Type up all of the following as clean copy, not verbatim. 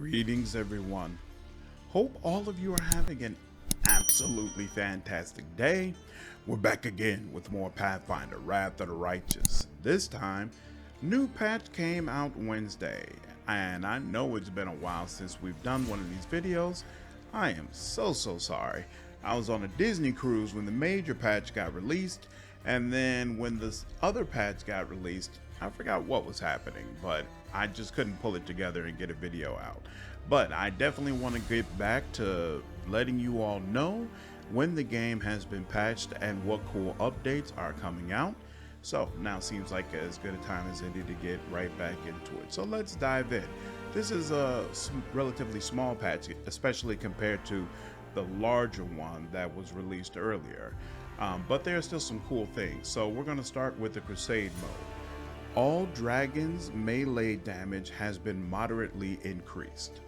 Greetings everyone. Hope all of you are having an absolutely fantastic day. We're back again with more Pathfinder, Wrath of the Righteous. This time, new patch came out Wednesday, and I know it's been a while since we've done one of these videos. I am so sorry. I was on a Disney cruise when the major patch got released, and then when this other patch got released, I forgot what was happening, but I just couldn't pull it together and get a video out. But I definitely want to get back to letting you all know when the game has been patched and what cool updates are coming out. So now seems like as good a time as any to get right back into it. So let's dive in. This is a relatively small patch, especially compared to the larger one that was released earlier. But there are still some cool things. So we're going to start with the Crusade mode. All dragons' melee damage has been moderately increased.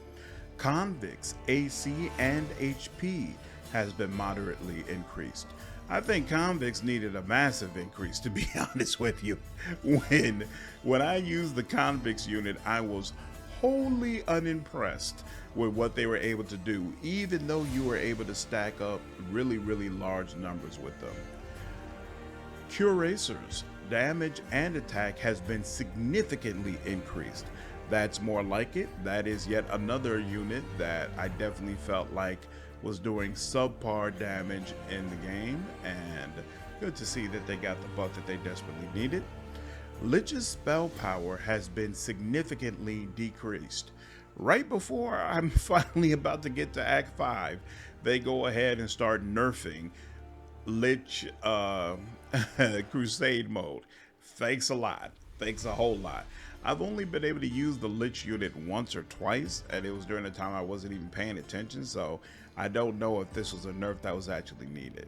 Convicts' AC and HP has been moderately increased. I think convicts needed a massive increase, to be honest with you. When I used the convicts unit, I was wholly unimpressed with what they were able to do, even though you were able to stack up really large numbers with them. Cuirassiers' damage and attack has been significantly increased. That's more like it. That is yet another unit that I definitely felt like was doing subpar damage in the game, and good to see that they got the buff that they desperately needed. Lich's spell power has been significantly decreased. Right before I'm finally about to get to Act 5, they go ahead and start nerfing Lich Crusade mode. Thanks a lot. Thanks a whole lot. I've only been able to use the Lich unit once or twice, and it was during a time I wasn't even paying attention, so I don't know if this was a nerf that was actually needed.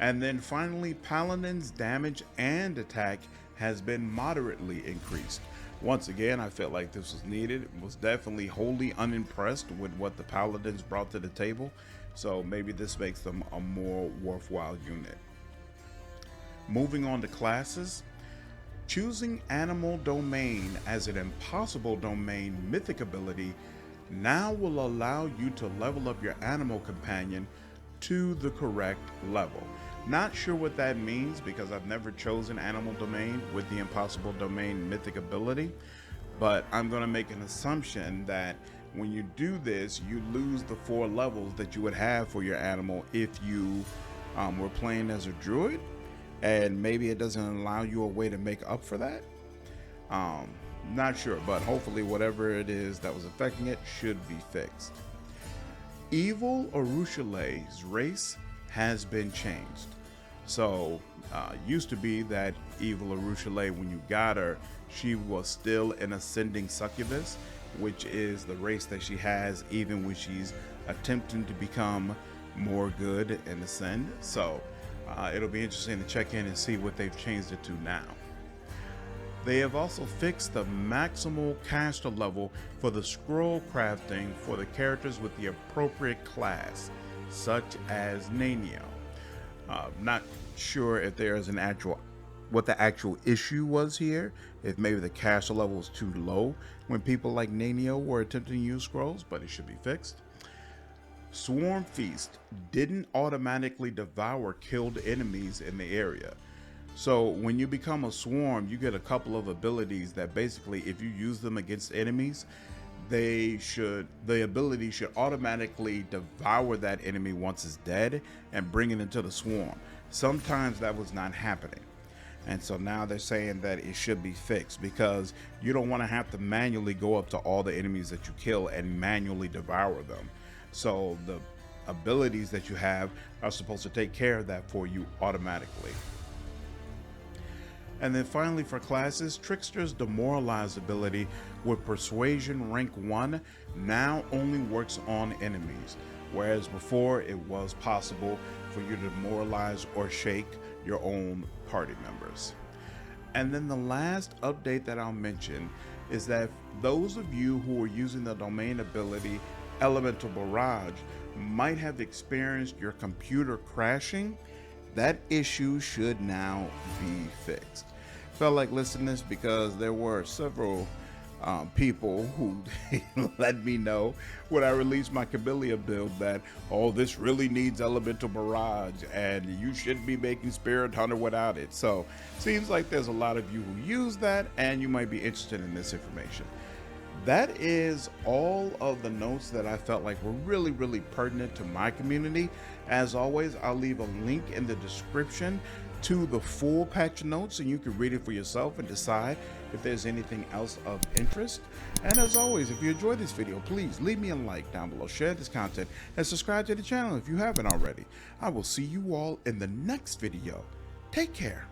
And then finally, Paladin's damage and attack has been moderately increased. Once again, I felt like this was needed. Was definitely wholly unimpressed with what the Paladins brought to the table, so maybe this makes them a more worthwhile unit. Moving on to classes. Choosing Animal Domain as an impossible domain mythic ability now will allow you to level up your animal companion to the correct level. Not sure what that means because I've never chosen Animal Domain with the impossible domain mythic ability, but I'm going to make an assumption that when you do this, you lose the 4 levels that you would have for your animal if you were playing as a druid. And maybe it doesn't allow you a way to make up for that. Not sure, but hopefully whatever it is that was affecting it should be fixed. Evil Arushale's race has been changed. So used to be that Evil Arushale, when you got her, she was still an ascending succubus, which is the race that she has even when she's attempting to become more good and ascend. So it'll be interesting to check in and see what they've changed it to now. They have also fixed the maximal caster level for the scroll crafting for the characters with the appropriate class, such as Nanio. Not sure if there's what the actual issue was here, if maybe the caster level was too low when people like Nanio were attempting to use scrolls, but it should be fixed. Swarm Feast didn't automatically devour killed enemies in the area. So when you become a swarm, you get a couple of abilities that basically, if you use them against enemies, the ability should automatically devour that enemy once it's dead and bring it into the swarm. Sometimes that was not happening. And so now they're saying that it should be fixed because you don't want to have to manually go up to all the enemies that you kill and manually devour them. So the abilities that you have are supposed to take care of that for you automatically. And then finally for classes, Trickster's Demoralize ability with Persuasion rank 1 now only works on enemies, whereas before it was possible for you to demoralize or shake your own party members. And then the last update that I'll mention is that those of you who are using the domain ability Elemental Barrage might have experienced your computer crashing. That issue should now be fixed. Felt like listening to this because there were several people who let me know when I released my Camellia build that, oh, this really needs Elemental Barrage and you shouldn't be making Spirit Hunter without it. So seems like there's a lot of you who use that and you might be interested in this information. That is all of the notes that I felt like were really pertinent to my community. As always, I'll leave a link in the description to the full patch notes and you can read it for yourself and decide if there's anything else of interest. And as always, if you enjoyed this video, please leave me a like down below, share this content, and subscribe to the channel if you haven't already. I will see you all in the next video. Take care.